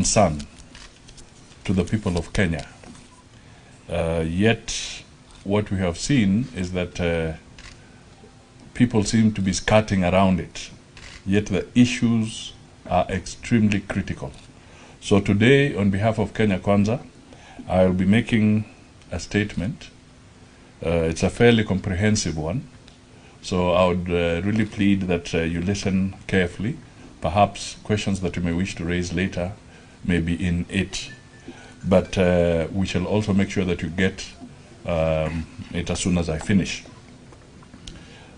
concern to the people of Kenya. Yet, what we have seen is that people seem to be skirting around it. Yet the issues are extremely critical. So today, on behalf of Kenya Kwanza, I will be making a statement. It's a fairly comprehensive one. So I would really plead that you listen carefully. Perhaps questions that you may wish to raise later may be in it. But we shall also make sure that you get it as soon as I finish.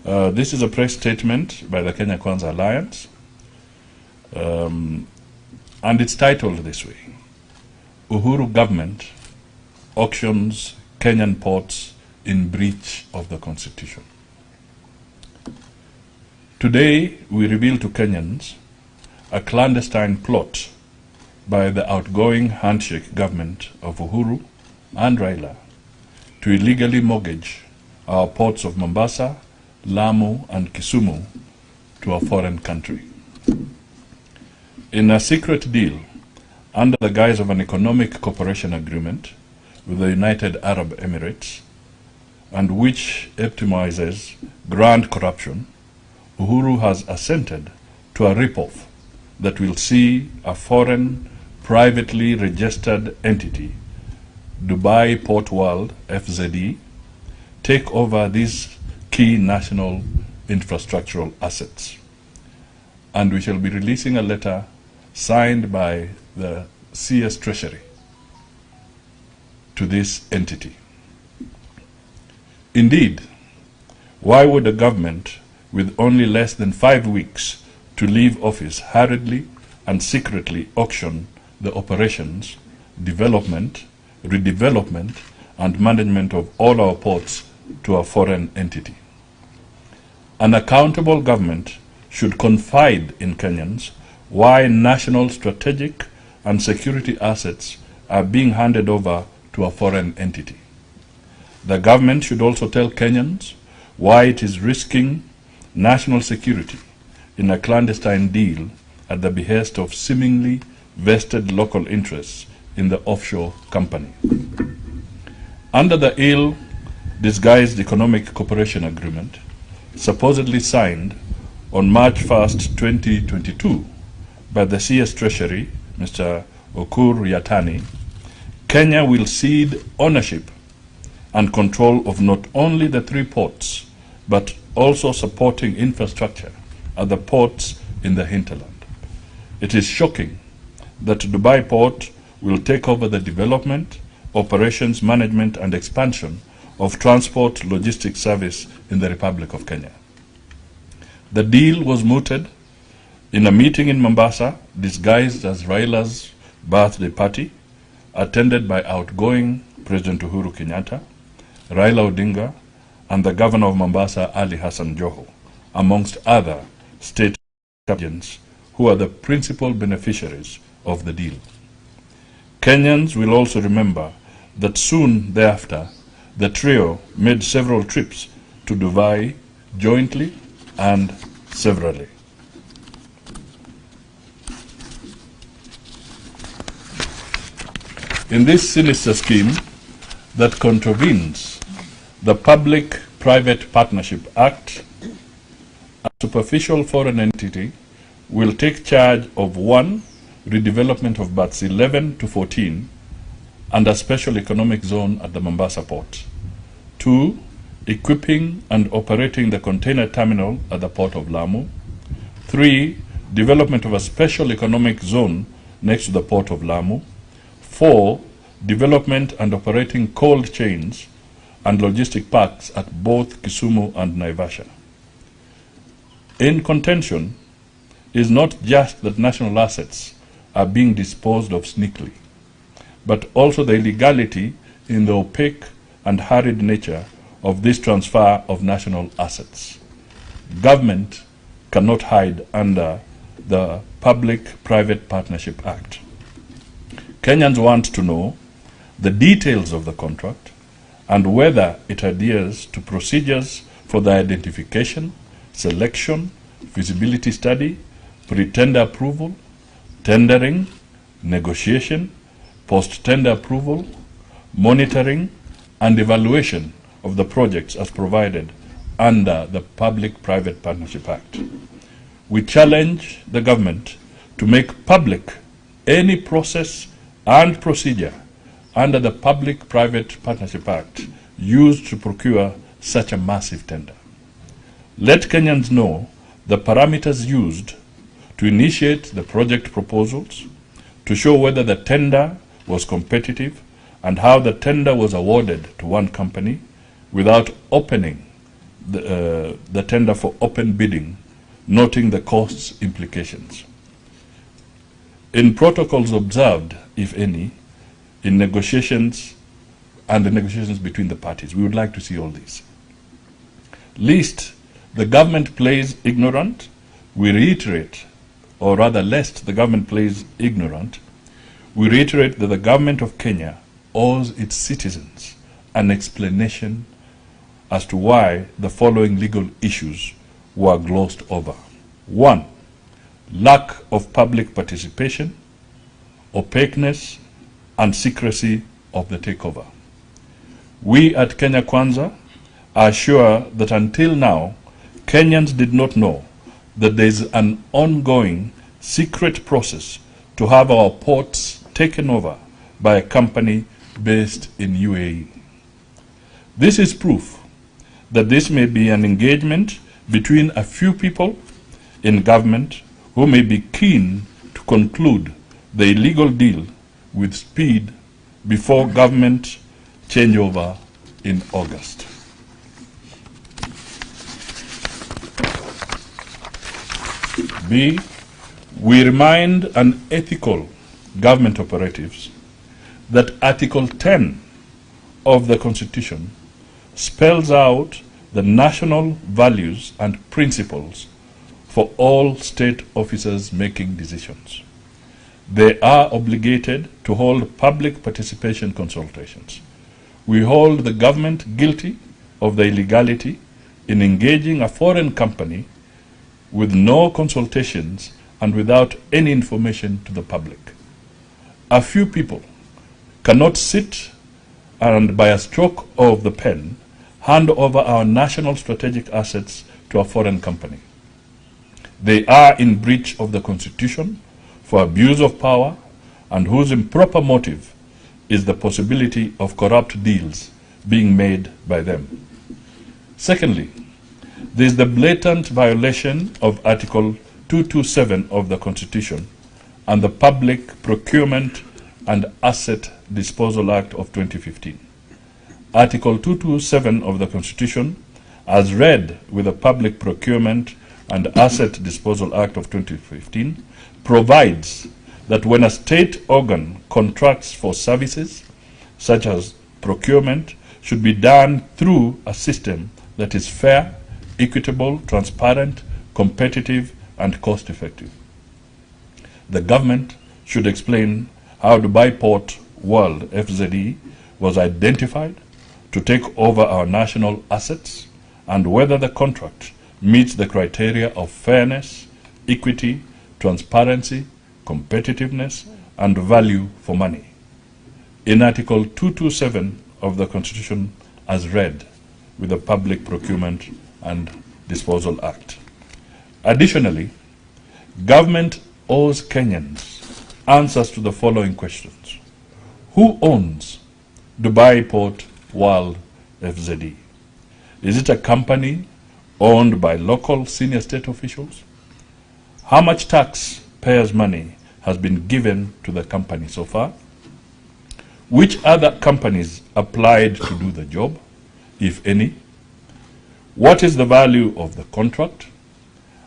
This is a press statement by the Kenya Kwanza Alliance. And it's titled this way: Uhuru government auctions Kenyan ports in breach of the Constitution. Today, we reveal to Kenyans a clandestine plot by the outgoing handshake government of Uhuru and Raila to illegally mortgage our ports of Mombasa, Lamu, and Kisumu to a foreign country. In a secret deal, under the guise of an economic cooperation agreement with the United Arab Emirates, and which epitomizes grand corruption, Uhuru has assented to a rip-off that will see a foreign, privately registered entity, Dubai Port World, FZE, take over these key national infrastructural assets. And we shall be releasing a letter signed by the CS Treasury to this entity. Indeed, why would a government with only less than 5 weeks to leave office hurriedly and secretly auction the operations, development, redevelopment, and management of all our ports to a foreign entity? An accountable government should confide in Kenyans why national strategic and security assets are being handed over to a foreign entity. The government should also tell Kenyans why it is risking national security in a clandestine deal at the behest of seemingly vested local interests in the offshore company. Under the ill-disguised economic cooperation agreement, supposedly signed on March 1st, 2022 by the CS Treasury, Mr. Ukur Yatani, Kenya will cede ownership and control of not only the 3 ports, but also supporting infrastructure at the ports in the hinterland. It is shocking that Dubai Port will take over the development, operations, management, and expansion of transport logistics service in the Republic of Kenya. The deal was mooted in a meeting in Mombasa, disguised as Raila's birthday party, attended by outgoing President Uhuru Kenyatta, Raila Odinga, and the Governor of Mombasa, Ali Hassan Joho, amongst other state agents who are the principal beneficiaries of the deal. Kenyans will also remember that soon thereafter, the trio made several trips to Dubai jointly and severally. In this sinister scheme that contravenes the Public-Private Partnership Act, a superficial foreign entity will take charge of 1. Redevelopment of berths 11 to 14 and a special economic zone at the Mombasa port. 2. Equipping and operating the container terminal at the port of Lamu. 3. Development of a special economic zone next to the port of Lamu. 4. Development and operating cold chains and logistic parks at both Kisumu and Naivasha. In contention is not just that national assets are being disposed of sneakily, but also the illegality in the opaque and hurried nature of this transfer of national assets. Government cannot hide under the Public-Private Partnership Act. Kenyans want to know the details of the contract and whether it adheres to procedures for the identification, selection, feasibility study, pre-tender approval, tendering, negotiation, post-tender approval, monitoring, and evaluation of the projects as provided under the Public-Private Partnership Act. We challenge the government to make public any process and procedure under the Public-Private Partnership Act used to procure such a massive tender. Let Kenyans know the parameters used to initiate the project proposals, to show whether the tender was competitive, and how the tender was awarded to one company without opening the tender for open bidding, noting the costs implications. In protocols observed, if any, in negotiations and the negotiations between the parties, we would like to see all these. Lest the government plays ignorant, we reiterate, or rather lest the government plays ignorant, we reiterate that the government of Kenya owes its citizens an explanation as to why the following legal issues were glossed over. 1. Lack of public participation, opaqueness, and secrecy of the takeover. We at Kenya Kwanza are sure that until now, Kenyans did not know that there is an ongoing secret process to have our ports taken over by a company based in UAE. This is proof that this may be an engagement between a few people in government who may be keen to conclude the illegal deal with speed before government changeover in August. B. We remind unethical government operatives that Article 10 of the Constitution spells out the national values and principles for all state officers making decisions. They are obligated to hold public participation consultations. We hold the government guilty of the illegality in engaging a foreign company with no consultations and without any information to the public. A few people cannot sit and, by a stroke of the pen, hand over our national strategic assets to a foreign company. They are in breach of the Constitution for abuse of power and whose improper motive is the possibility of corrupt deals being made by them. Secondly, there is the blatant violation of Article 227 of the Constitution and the Public Procurement and Asset Disposal Act of 2015. Article 227 of the Constitution, as read with the Public Procurement and Asset Disposal Act of 2015, provides that when a state organ contracts for services, such as procurement, should be done through a system that is fair, equitable, transparent, competitive, and cost-effective. The government should explain how Dubai Port World (FZE) was identified to take over our national assets and whether the contract meets the criteria of fairness, equity, transparency, competitiveness, and value for money. In Article 227 of the Constitution as read with the Public Procurement and Disposal Act. Additionally, government owes Kenyans answers to the following questions. Who owns Dubai Port World (FZE)? Is it a company owned by local senior state officials? How much taxpayers' money has been given to the company so far? Which other companies applied to do the job, if any? What is the value of the contract?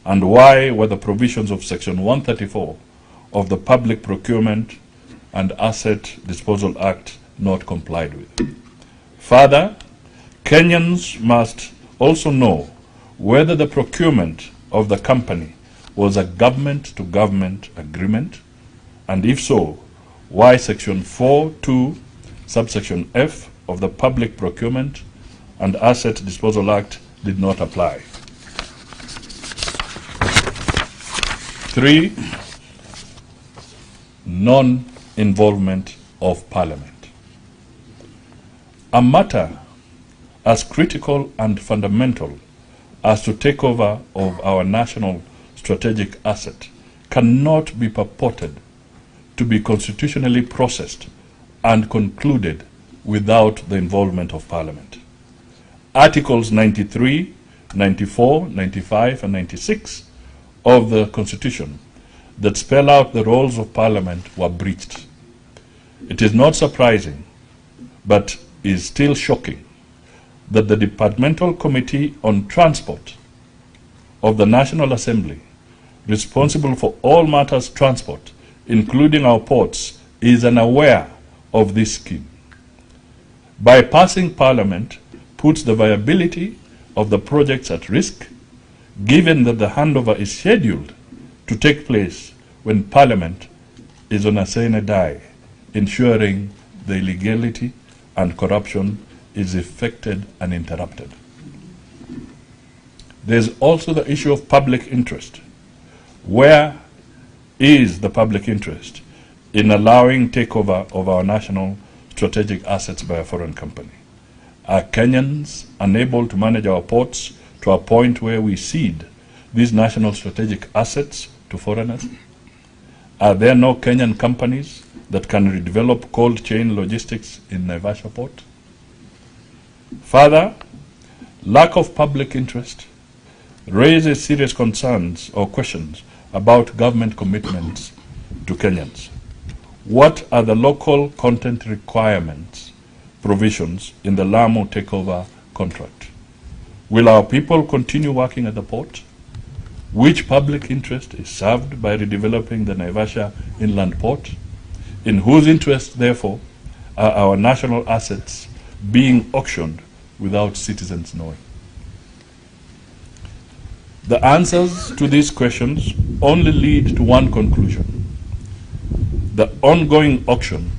And why were the provisions of Section 134 of the Public Procurement and Asset Disposal Act not complied with? Further, Kenyans must also know whether the procurement of the company was a government-to-government agreement, and if so, why Section 4(2) subsection F of the Public Procurement and Asset Disposal Act did not apply. 3. non-involvement of Parliament. A matter as critical and fundamental as to takeover of our national strategic asset cannot be purported to be constitutionally processed and concluded without the involvement of Parliament. Articles 93, 94, 95, and 96 of the Constitution that spell out the roles of Parliament were breached. It is not surprising, but is still shocking, that the Departmental Committee on Transport of the National Assembly, responsible for all matters transport, including our ports, is unaware of this scheme. Bypassing Parliament puts the viability of the projects at risk, given that the handover is scheduled to take place when Parliament is on a sine die, ensuring the illegality and corruption is effected and interrupted. There is also the issue of public interest. Where is the public interest in allowing takeover of our national strategic assets by a foreign company? Are Kenyans unable to manage our ports to a point where we cede these national strategic assets to foreigners? Are there no Kenyan companies that can redevelop cold chain logistics in Naivasha port? Further, lack of public interest raises serious concerns or questions about government commitments to Kenyans. What are the local content requirements, provisions in the Lamu takeover contract? Will our people continue working at the port? Which public interest is served by redeveloping the Naivasha inland port? In whose interest, therefore, are our national assets being auctioned without citizens knowing? The answers to these questions only lead to one conclusion. The ongoing auction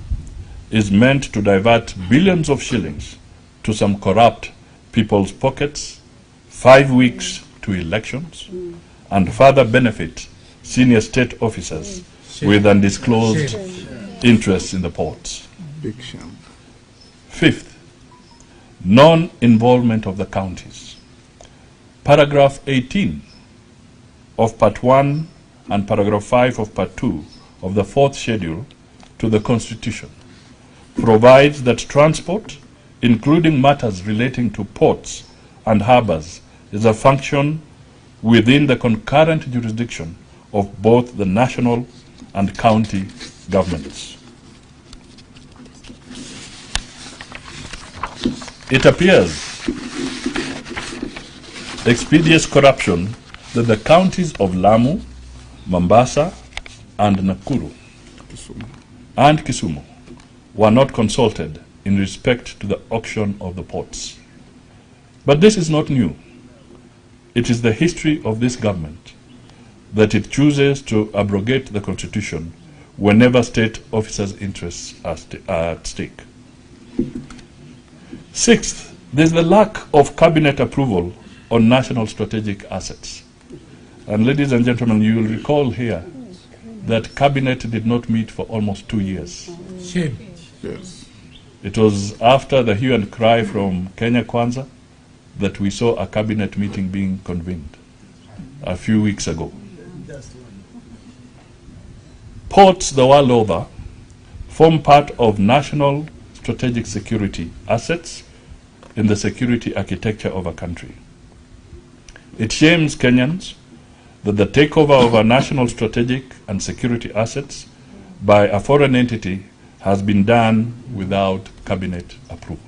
is meant to divert billions of shillings to some corrupt people's pockets, 5 weeks to elections, and further benefit senior state officers with undisclosed interests in the ports. Big shame. Fifth, non-involvement of the counties. Paragraph 18 of Part 1 and Paragraph 5 of Part 2 of the 4th Schedule to the Constitution provides that transport, including matters relating to ports and harbors, is a function within the concurrent jurisdiction of both the national and county governments. It appears expeditious corruption that the counties of Lamu, Mombasa, and Nakuru and Kisumu were not consulted in respect to the auction of the ports. But this is not new. It is the history of this government that it chooses to abrogate the Constitution whenever state officers' interests are at stake. Sixth, there is the lack of cabinet approval on national strategic assets. And ladies and gentlemen, you will recall here that cabinet did not meet for almost 2 years. Shame. Yes. It was after the hue and cry from Kenya Kwanza that we saw a cabinet meeting being convened a few weeks ago. Ports the world over form part of national strategic security assets in the security architecture of a country. It shames Kenyans that the takeover of our national strategic and security assets by a foreign entity has been done without cabinet approval.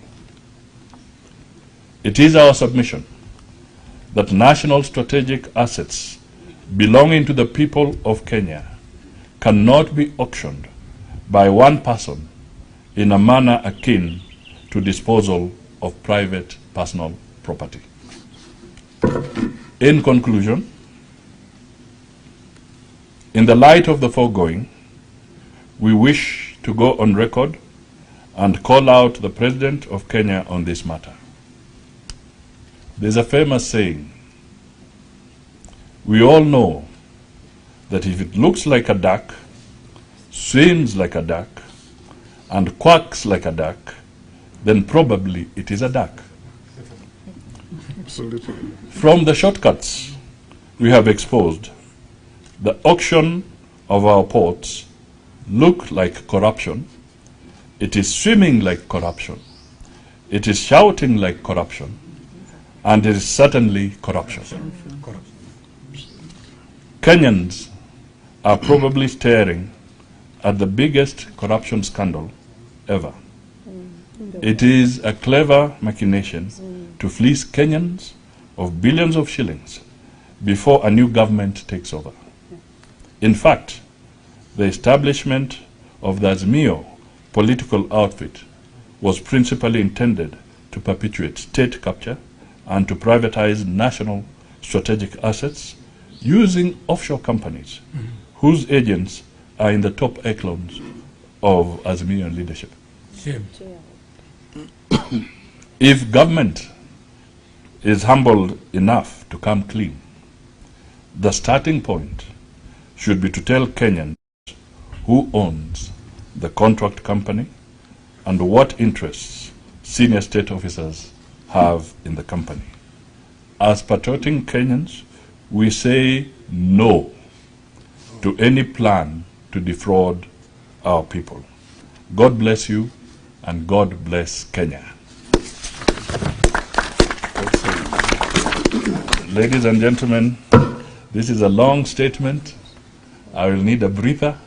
It is our submission that national strategic assets belonging to the people of Kenya cannot be auctioned by one person in a manner akin to disposal of private personal property. In conclusion, in the light of the foregoing, we wish to go on record and call out the President of Kenya on this matter. There's a famous saying, we all know that if it looks like a duck, swims like a duck, and quacks like a duck, then probably it is a duck. Absolutely. From the shortcuts we have exposed, the auction of our ports look like corruption. It is swimming like corruption. It is shouting like corruption. And it is certainly corruption. Kenyans are probably staring at the biggest corruption scandal ever. It is a clever machination to fleece Kenyans of billions of shillings before a new government takes over. In fact, the establishment of the Azimio political outfit was principally intended to perpetuate state capture and to privatize national strategic assets using offshore companies whose agents are in the top echelons of Azimio leadership. Shame. If government is humbled enough to come clean, the starting point should be to tell Kenyans who owns the contract company and what interests senior state officers have in the company. As patriotic Kenyans, we say no to any plan to defraud our people. God bless you, and God bless Kenya. Ladies and gentlemen, this is a long statement. I will need a breather.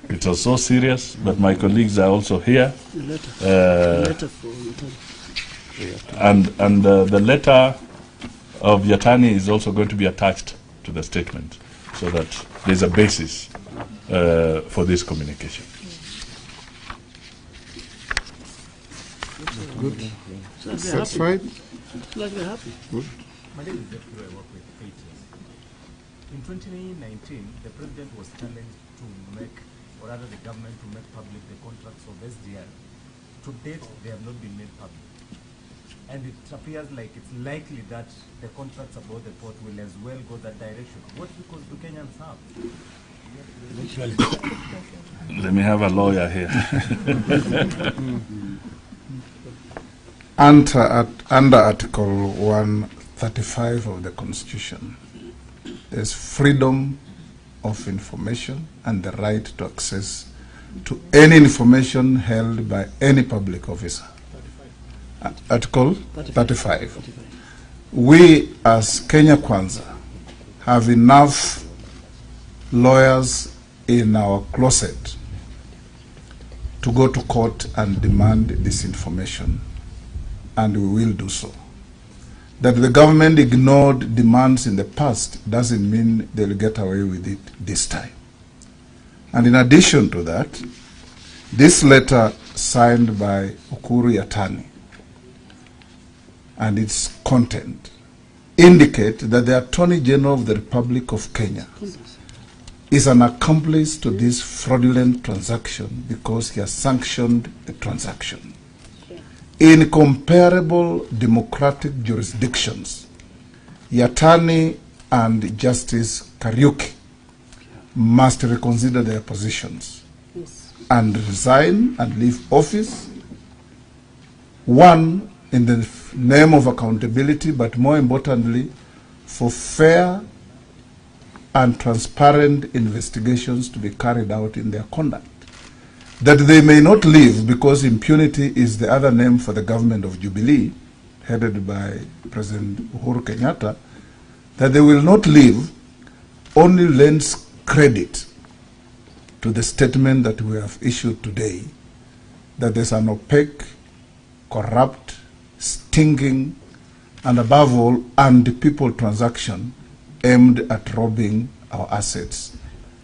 It was so serious, but my colleagues are also here. And the letter of Yatani is also going to be attached to the statement, so that there's a basis for this communication. Good. Satisfied? Like we're happy. Good. My name is Bure. I work with 8 years. In 2019, the president was challenged to make, or rather the government to make public the contracts of SDR. To date, they have not been made public. And it appears like it's likely that the contracts about the port will as well go that direction. What because do Kenyans have? Let me have a lawyer here. Under Article 135 of the Constitution, there's freedom of information and the right to access to any information held by any public officer. Article 35. We as Kenya Kwanza have enough lawyers in our closet to go to court and demand this information, and we will do so. That the government ignored demands in the past doesn't mean they'll get away with it this time. And in addition to that, this letter signed by Uhuru Yatani and its content indicate that the Attorney General of the Republic of Kenya is an accomplice to this fraudulent transaction because he has sanctioned the transaction. In comparable democratic jurisdictions, Yatani and Justice Kariuki must reconsider their positions and resign and leave office, one, in the name of accountability, but more importantly, for fair and transparent investigations to be carried out in their conduct. That they may not leave because impunity is the other name for the government of Jubilee, headed by President Uhuru Kenyatta, that they will not leave only lends credit to the statement that we have issued today, that there's an opaque, corrupt, stinging, and above all, anti-people transaction aimed at robbing our assets,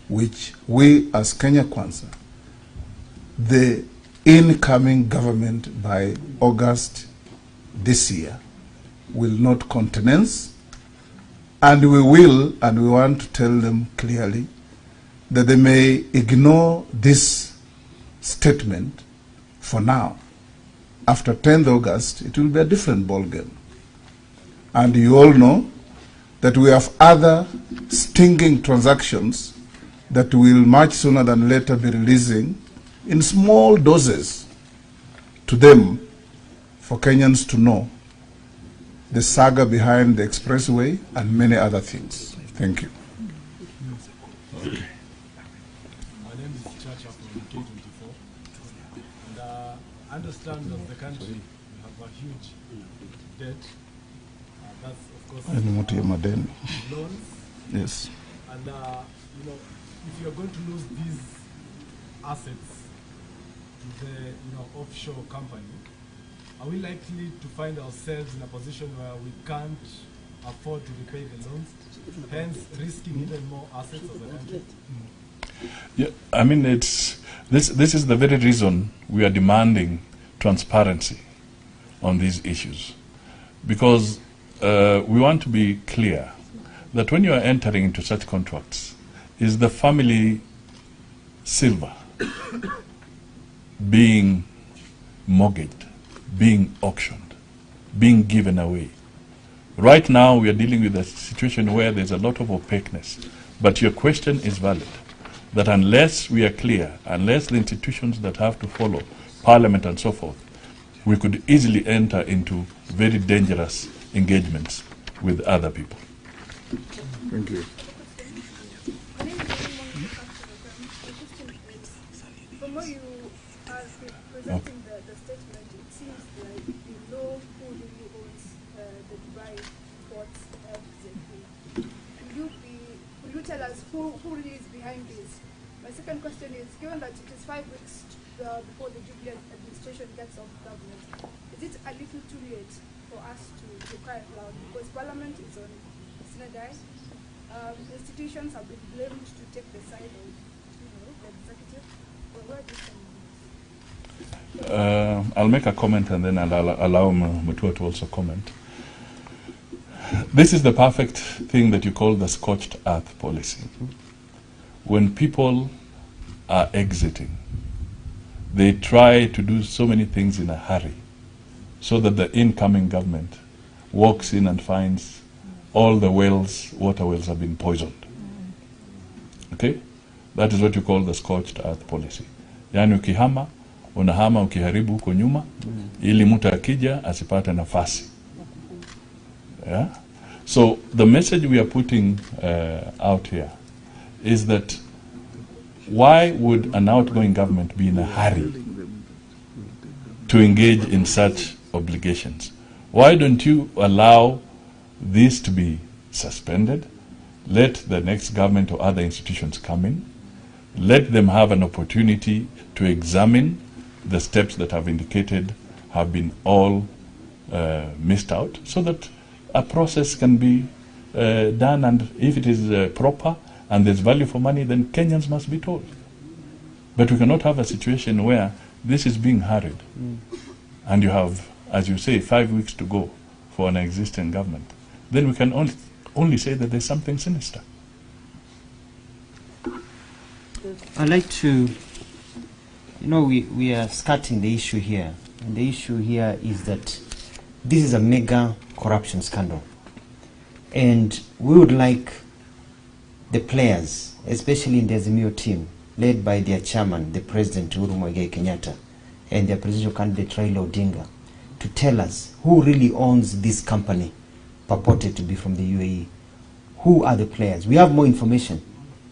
which we as Kenya Kwanza, the incoming government by August this year, will not countenance, and we want to tell them clearly that they may ignore this statement for now. After 10th August, it will be a different ballgame. And you all know that we have other stinging transactions that we'll much sooner than later be releasing in small doses to them for Kenyans to know the saga behind the expressway and many other things. Thank you. My name is Chacha from K24, and I understand that the country have a huge debt. That's of course loans. Yes. And you know, if you're going to lose these assets to the offshore company, are we likely to find ourselves in a position where we can't afford to repay the loans, hence risking even more assets as a country? Yeah, I mean, this is the very reason we are demanding transparency on these issues, because we want to be clear that when you are entering into such contracts, is the family silver being mortgaged, being auctioned, being given away. Right now we are dealing with a situation where there's a lot of opaqueness, but your question is valid, that unless we are clear, unless the institutions that have to follow, Parliament and so forth, we could easily enter into very dangerous engagements with other people. Thank you. From what you are presenting the statement, it seems like you know who really owns the Dubai ports exactly. Will you tell us who really is behind this? My second question is, given that it is 5 weeks before the Jubilee administration gets off government, is it a little too late for us to cry loud? Because Parliament is on Sinadai. Institutions have been blamed to take the side of the executive. Where do you stand? I'll make a comment and then I'll allow Mutua to also comment. This is the perfect thing that you call the scorched earth policy. When people are exiting, they try to do so many things in a hurry so that the incoming government walks in and finds all the wells, water wells have been poisoned. Okay? That is what you call the scorched earth policy. Yani ukihama, unahama ukiharibu huko nyuma, ili mtu akija asipate nafasi. Yeah? So the message we are putting out here is that why would an outgoing government be in a hurry to engage in such obligations? Why don't you allow this to be suspended? Let the next government or other institutions come in. Let them have an opportunity to examine the steps that have indicated have been all missed out, so that a process can be done, and if it is proper and there's value for money, then Kenyans must be told. But we cannot have a situation where this is being hurried and you have, as you say, 5 weeks to go for an existing government. Then we can only say that there's something sinister. I'd like to, we are skirting the issue here. And the issue here is that this is a mega corruption scandal. And we would like the players, especially in the Azimio team, led by their chairman, the President Uhuru Kenyatta, and their presidential candidate Raila Odinga, to tell us who really owns this company purported to be from the UAE. Who are the players? We have more information,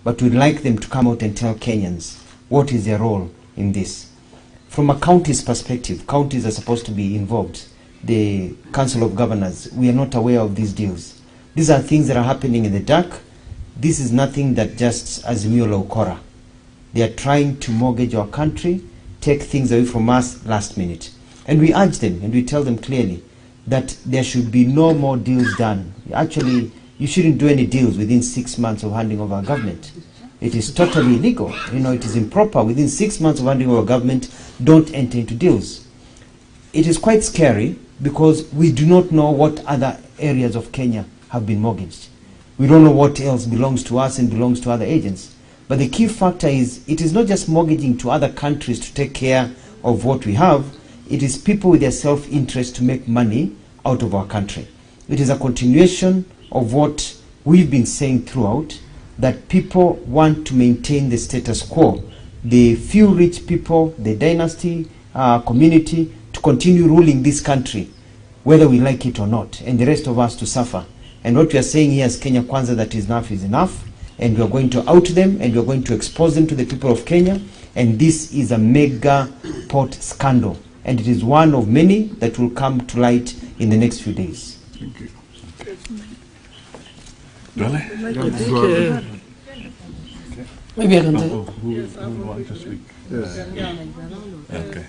but we'd like them to come out and tell Kenyans what is their role in this. From a county's perspective, counties are supposed to be involved. The Council of Governors, we are not aware of these deals. These are things that are happening in the dark. This is nothing that just Azimio la Ukora. They are trying to mortgage our country, take things away from us last minute. And we urge them and we tell them clearly that there should be no more deals done. Actually, you shouldn't do any deals within 6 months of handing over government. It is totally illegal. It is improper. Within 6 months of handing over government, don't enter into deals. It is quite scary because we do not know what other areas of Kenya have been mortgaged. We don't know what else belongs to us and belongs to other agents. But the key factor is, it is not just mortgaging to other countries to take care of what we have. It is people with their self-interest to make money out of our country. It is a continuation of what we've been saying throughout, that people want to maintain the status quo. The few rich people, the dynasty, community, to continue ruling this country, whether we like it or not, and the rest of us to suffer. And what we are saying here as Kenya Kwanza, that is enough, and we are going to out them, and we are going to expose them to the people of Kenya, and this is a mega port scandal, and it is one of many that will come to light in the next few days. Thank you. Maybe I can say. Who wants to speak? Yes. Okay.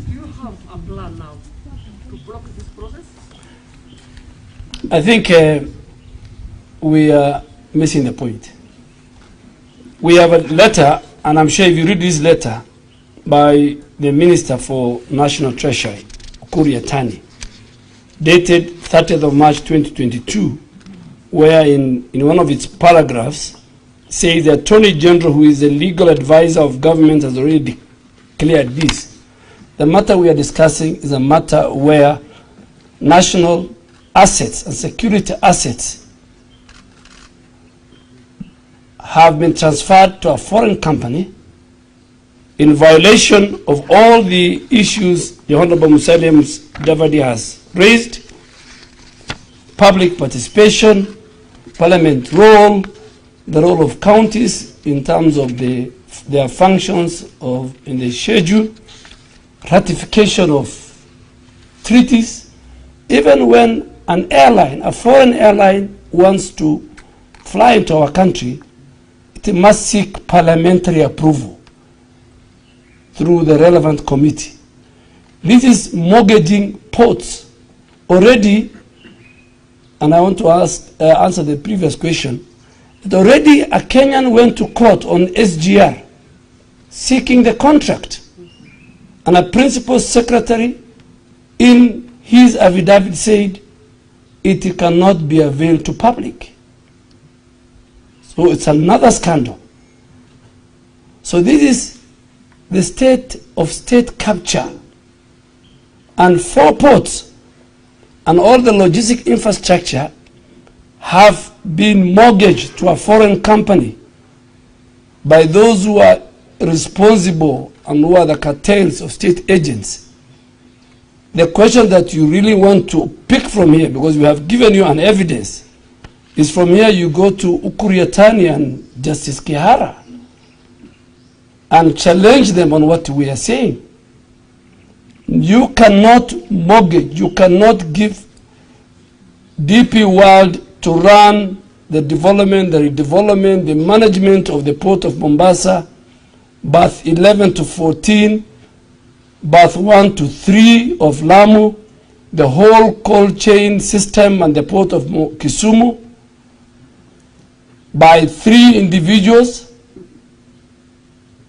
Do you have a plan now to block this process? I think we are missing the point. We have a letter, and I'm sure if you read this letter by the Minister for National Treasury, Uhuru, dated 30th of March 2022, where in one of its paragraphs says the Attorney General, who is the legal advisor of government, has already declared this. The matter we are discussing is a matter where national assets and security assets have been transferred to a foreign company in violation of all the issues the Honorable Musalia Mudavadi has raised: public participation, parliament role, the role of counties in terms of their functions in the schedule, ratification of treaties. Even when an airline, a foreign airline, wants to fly into our country, it must seek parliamentary approval through the relevant committee. This is mortgaging ports already. And I want to answer the previous question. That already a Kenyan went to court on SGR seeking the contract. And a principal secretary in his affidavit said it cannot be availed to public. So it's another scandal. So this is the state of state capture. And 4 ports and all the logistic infrastructure have been mortgaged to a foreign company by those who are responsible and who are the cartels of state agents. The question that you really want to pick from here, because we have given you an evidence, is from here you go to Uhuru and Justice Kihara and challenge them on what we are saying. You cannot mortgage, you cannot give DP World to run the development, the redevelopment, the management of the port of Mombasa, berth 11 to 14, berth 1 to 3 of Lamu, the whole cold chain system and the port of Kisumu, by 3 individuals.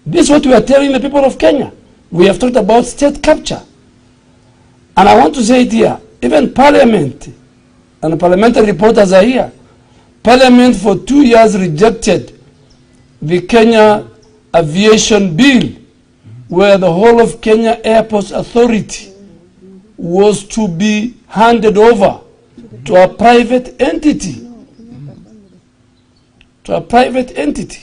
This is what we are telling the people of Kenya. We have talked about state capture. And I want to say it here, even Parliament and the parliamentary reporters are here. Parliament for 2 years rejected the Kenya Aviation Bill, where the whole of Kenya Airports Authority was to be handed over to a private entity. To a private entity.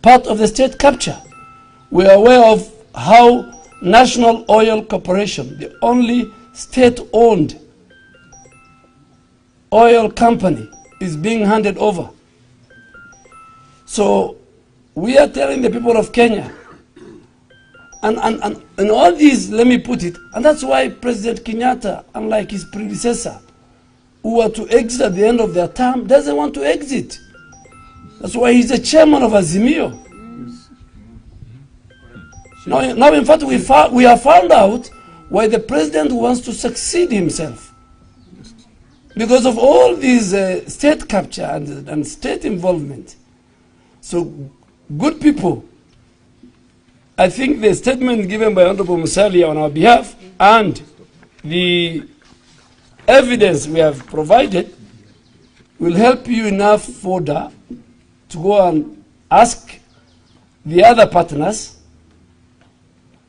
Part of the state capture. We are aware of how National Oil Corporation, the only state-owned oil company, is being handed over. So we are telling the people of Kenya, and all these, let me put it, and that's why President Kenyatta, unlike his predecessor, who were to exit at the end of their term, doesn't want to exit. That's why he's the chairman of Azimio. Now, in fact, we have found out why the president wants to succeed himself. Because of all these state capture and state involvement. So, good people, I think the statement given by Honorable Musalia on our behalf and the evidence we have provided will help you enough further to go and ask the other partners.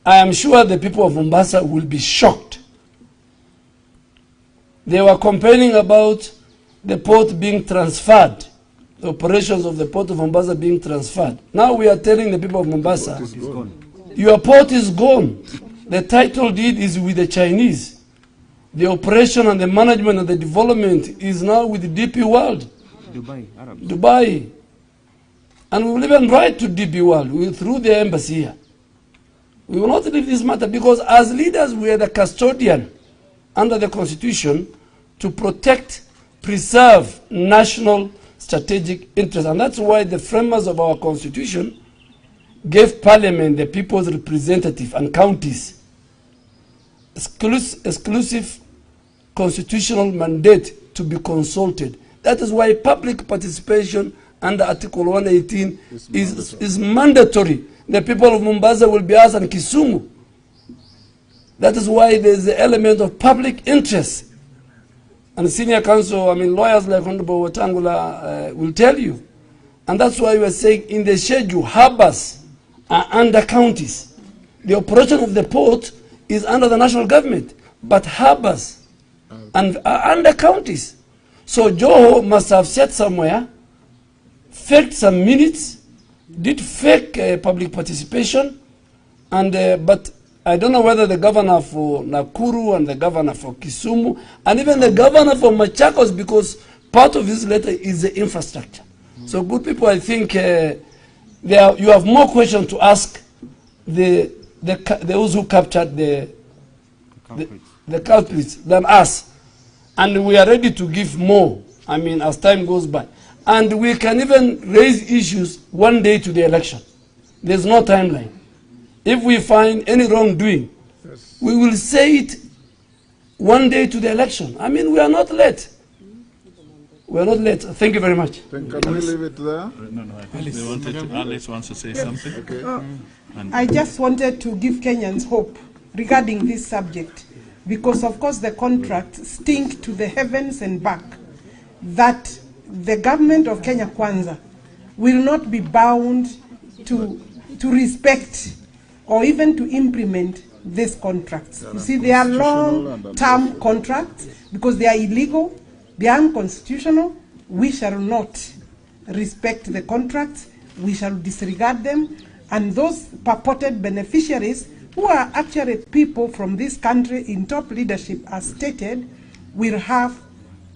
I am sure the people of Mombasa will be shocked. They were complaining about the port being transferred, the operations of the port of Mombasa being transferred. Now we are telling the people of Mombasa, your port is gone. The title deed is with the Chinese. The operation and the management and the development is now with DP World. Dubai. And we will even write to DP World through their embassy here. We will not leave this matter because as leaders we are the custodian under the Constitution to protect, preserve national strategic interests. And that's why the framers of our Constitution gave Parliament the people's representative and counties exclusive constitutional mandate to be consulted. That is why public participation under Article 118 is mandatory. The people of Mombasa will be asked and Kisumu. That is why there is the element of public interest. And senior counsel, I mean lawyers like Honorable Wetangula will tell you. And that's why we are saying in the schedule, harbors are under counties. The operation of the port is under the national government, but harbors and are under counties. So Joho must have said somewhere, faked some minutes, did fake public participation, and but I don't know whether the governor for Nakuru and the governor for Kisumu and even the governor for Machakos, because part of this letter is the infrastructure. So good people, I think you have more questions to ask those who captured the culprits than us. And we are ready to give more, I mean, as time goes by. And we can even raise issues one day to the election. There's no timeline. If we find any wrongdoing, we will say it one day to the election. I mean, we are not late. We are not late. Thank you very much. Can we leave it there? No, I think Alice wants to say something. Okay. I just wanted to give Kenyans hope regarding this subject, because of course the contract stink to the heavens and back, that the government of Kenya Kwanza will not be bound to respect or even to implement these contracts. You see, they are long-term contracts because they are illegal, they are unconstitutional. We shall not respect the contracts, we shall disregard them, and those purported beneficiaries who are actually people from this country in top leadership as stated will have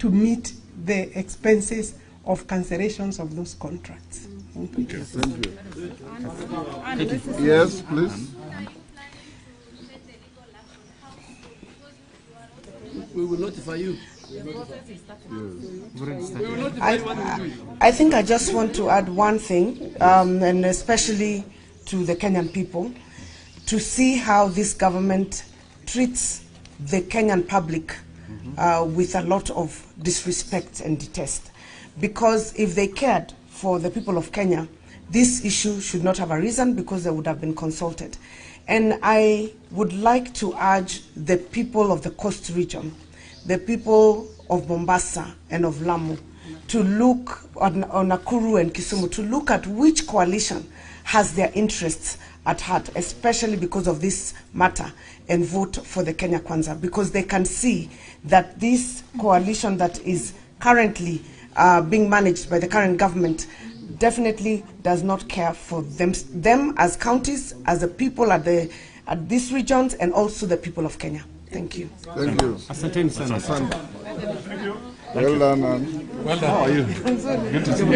to meet the expenses of cancellations of those contracts. Thank you. Thank you. Yes, please. We will notify you. I think I just want to add one thing, and especially to the Kenyan people, to see how this government treats the Kenyan public with a lot of disrespect and detest. Because if they cared for the people of Kenya, this issue should not have arisen because they would have been consulted. And I would like to urge the people of the coast region, the people of Mombasa and of Lamu, to look on Nakuru and Kisumu, to look at which coalition has their interests at heart, especially because of this matter, and vote for the Kenya Kwanza, because they can see that this coalition that is currently being managed by the current government definitely does not care for them as counties, as the people at these regions, and also the people of Kenya. Thank you. Thank you. Asanteni sana. Thank you. Well done. Well done. How are you? Good to see you.